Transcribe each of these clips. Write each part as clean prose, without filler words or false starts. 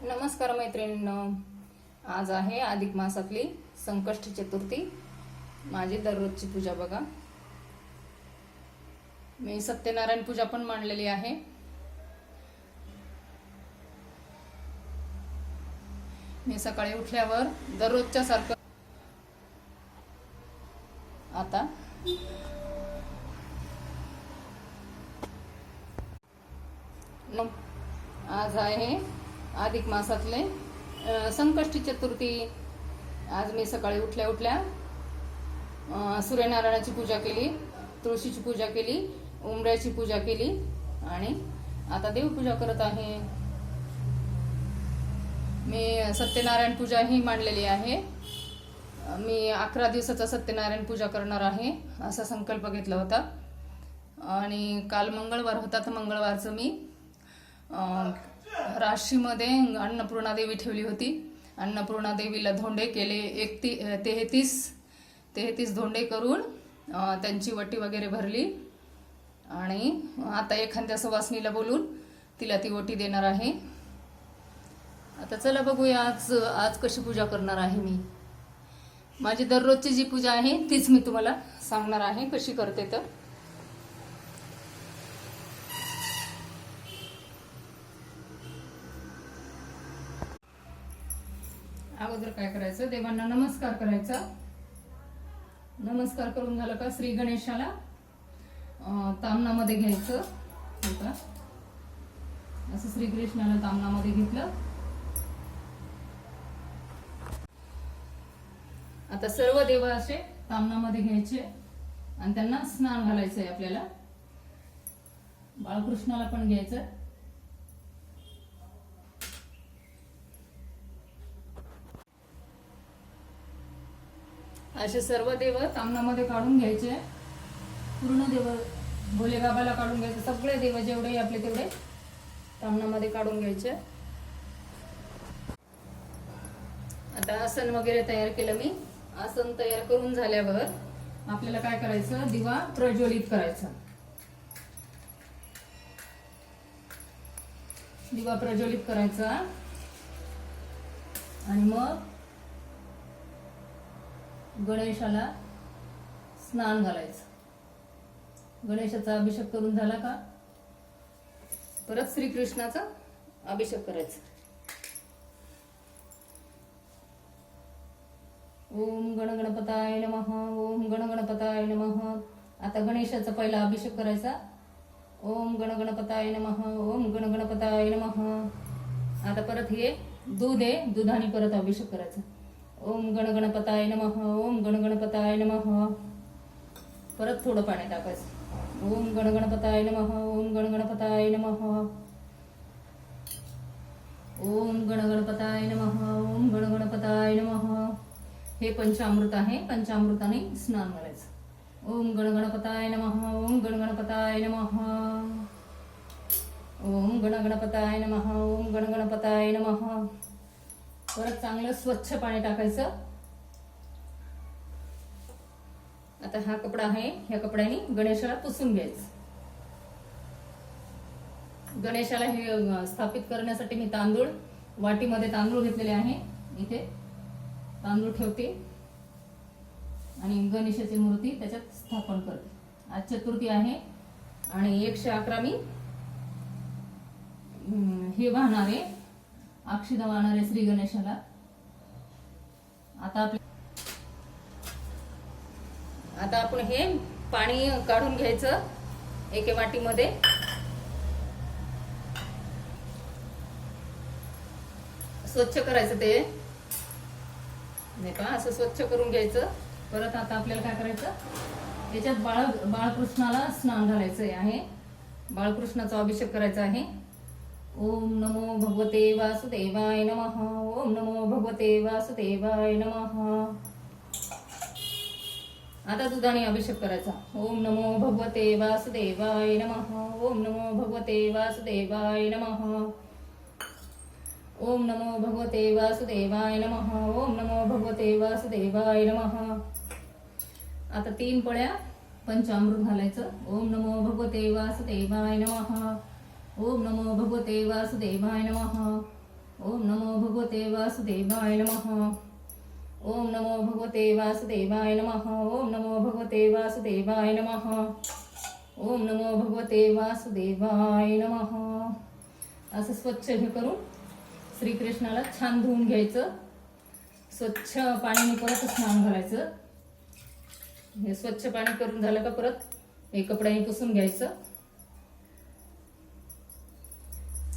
नमस्कार मैत्रिणींनो, आज आहे अधिक मासातली संकष्टी चतुर्थी। माझी दररोजची पूजा बघा। मी सत्यनारायण पूजा पण मांडलेली आहे। मी सकाळी उठल्यावर दररोजच्या सारखं आता आज आहे अधिक मासातले संकष्टी चतुर्थी। आज मी सकाळी उठल्या उठल्या सूर्यनारायणाची पूजा केली, तुळशीची पूजा केली, उंबऱ्याची पूजा केली आणि आता देवपूजा करत आहे। मी सत्यनारायण पूजा ही मांडलेली आहे। मी 11 दिवसाचा सत्यनारायण पूजा करणार आहे असा संकल्प घेतला होता आणि काल मंगळवार होता तर मंगळवारचं मी राशीमध्ये अन्नपूर्णा देवी ठेवली होती। अन्नपूर्णा देवीला धोंडे केले, 33 धोंडे करून त्यांची वटी वगैरे भरली आणि आता एखाद्या सवासणीला बोलून तिला ती वटी देणार आहे। आता चला बघूया आज कशी पूजा करणार आहे। मी माझी दररोजची जी पूजा आहे तीच मी तुम्हाला सांगणार आहे कशी करते। तर अगोदर काय करायचं, देवांना नमस्कार करायचा। नमस्कार करून झालं का श्री गणेशाला तामणामध्ये घ्यायचं। असं श्री कृष्णाला तामणामध्ये घेतलं। आता सर्व देव असे तामणामध्ये घ्यायचे आणि त्यांना स्नान घालायचंय आपल्याला। बाळकृष्णाला पण घ्यायचं। असे सर्व देव तामणामध्ये काढून घ्यायचे। पूर्ण देव भोले बाबाला काढून घ्यायचे। सगळे देव जेवढे आपले तेवढे तामणामध्ये काढून घ्यायचे। आता आसन वगैरे तयार केलं मी। आसन तयार करून झाल्यावर आपल्याला काय करायचं, दिवा प्रज्वलित करायचा। दिवा प्रज्वलित करायचा आणि मग गणेशाला स्नान घालायचं। गणेशाचा अभिषेक करून झाला का परत श्रीकृष्णाचा अभिषेक करायचा। ओम गणगणपताय नमः, ओम गणगणपताय नमः। आता गणेशाचा पहिला अभिषेक करायचा। ओम गणगणपताय नमः, ओम गणगणपताय नमः। आता परत हे दूध आहे, दुधाने परत अभिषेक करायचा। ओम गणगणपताय नमः, ओम गणगणपताय नमः। परत थोडं पाणी टाकायचं। ओम गणगणपताय नमः, ओम गणगणपताय नमः। ओम गणगणपताय नमः, ओम गणगणपताय नमः। हे पंचामृत आहे, पंचामृताने स्नान करायचं। ओम गणगणपताय नमः, ओम गणगणपताय नमः। ओम गणगणपताय नमः, ओम गणगणपताय नमः। परत चांगलं स्वच्छ पाणी टाकायचं। आता हा कपडा आहे, ह्या कपड्याने गणेशाला पुसून घ्यायचं। गणेशाला हे स्थापित करण्यासाठी मी तांदूळ वाटीमध्ये तांदूळ घेतलेले आहे। इथे तांदूळ ठेवते आणि गणेशाची मूर्ती त्याच्यात स्थापन करते। आज चतुर्थी आहे आणि 111 मी हे वाहणार आहे, अक्षता वाहणार आहे श्री गणेशाला। आता आपण हे पाणी काढून घ्यायचं एके वाटीमध्ये। स्वच्छ करायचं ते नाही का, असं स्वच्छ करून घ्यायचं। परत आता आपल्याला काय करायचं, त्याच्यात बाळकृष्णाला स्नान घालायचं आहे। बाळकृष्णाचा अभिषेक करायचा आहे। ओम नमो भगवते वासुदेवाय नमः, ओम नमो भगवते वासुदेवाय नमः। आता दुधाने अभिषेक करायचा। ओम नमो भगवते वासुदेवाय नमः, ओम नमो भगवते वासुदेवाय नमः। ओम नमो भगवते वासुदेवाय नमः, ओम नमो भगवते वासुदेवाय नमः। आता 3 पळ्या पंचामृत घालायचं। ओम नमो भगवते वासुदेवाय नमः, ओम नमो भगवते वासुदेवाय नमः। ओम नमो भगवते वासुदेवाय नमः. ओम नमो भगवते वासुदेवाय नमः. ओम नमो भगवते वासुदेवाय नमः. ओम नमो भगवते वासुदेवाय नमः. असं स्वच्छ हे करून श्रीकृष्णाला छान धुवून घ्यायचं. स्वच्छ पाण्याने परत स्नान घालायचं. हे स्वच्छ पाणी करून झालं का परत हे कपड्याने पुसून घ्यायचं.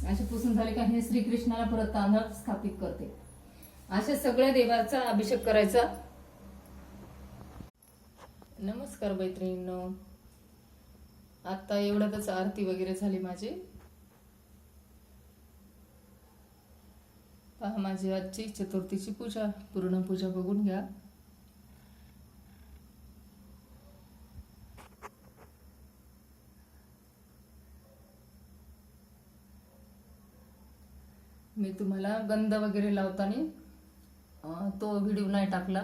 असे पुसून झाले का हे श्रीकृष्णाला परत तांदळात स्थापित करते. अशा सगळ्या देवाचा अभिषेक करायचा. नमस्कार मैत्रिणींनो, आता एवढ्यातच आरती वगैरे झाली माझी. पहा माझी आजची चतुर्थीची पूजा, पूर्ण पूजा बघून घ्या. मी तुम्हाला गंध वगैरे लावताना तो व्हिडिओ नाही टाकला.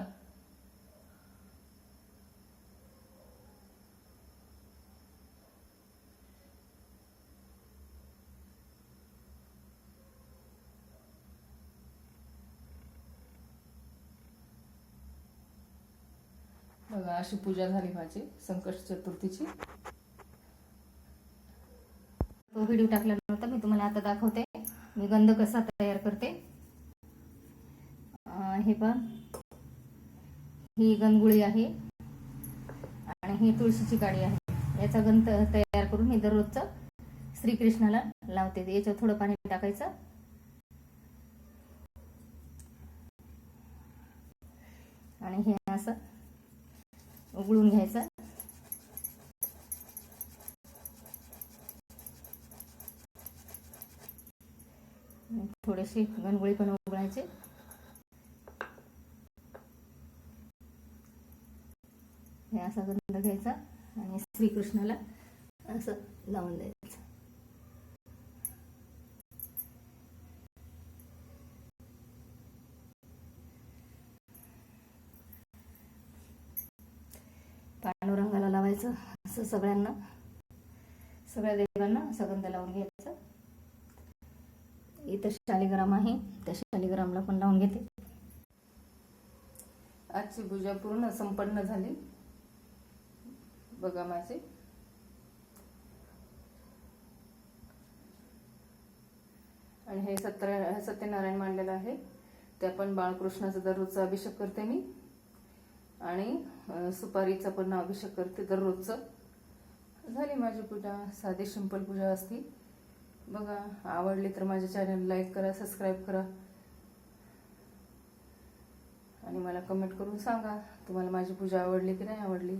बघा अशी पूजा झाली माझी संकष्ट चतुर्थीची. तो व्हिडिओ टाकला नव्हता, मी तुम्हाला आता दाखवते मी गंध कसा तयार करते. हे पण ही गणगुळी आहे आणि ही तुळशीची काडी आहे. याचा गंध तयार करून मी दररोजचा श्रीकृष्णाला लावते. याच्यावर थोडं पाणी टाकायचं आणि हे असं उघडून घ्यायचं. थोडेसे गणगोळी पण उघडायचे. हे असा गंध घ्यायचा आणि श्रीकृष्णाला असं लावून द्यायचं. पांडुरंगाला लावायचं. असं सगळ्यांना, सगळ्या देवांना असा गंध लावून घ्यायचा. इथं शालिग्राम आहे, त्या शालिग्रामला पण लावून घेते. आजची पूजा पूर्ण संपन्न झाली. बघा माझे आणि हे सत्यनारायण मांडलेलं आहे. त्या पण बाळकृष्णाचा दररोजचा अभिषेक करते मी आणि सुपारीचा पण अभिषेक करते दररोजचं. झाली माझी पूजा. साधी सिंपल पूजा असती. बघा आवडली तर माझ्या चॅनल लाईक करा, सबस्क्राईब करा आणि मला कमेंट करून सांगा तुम्हाला माझी पूजा आवडली की नाही आवडली.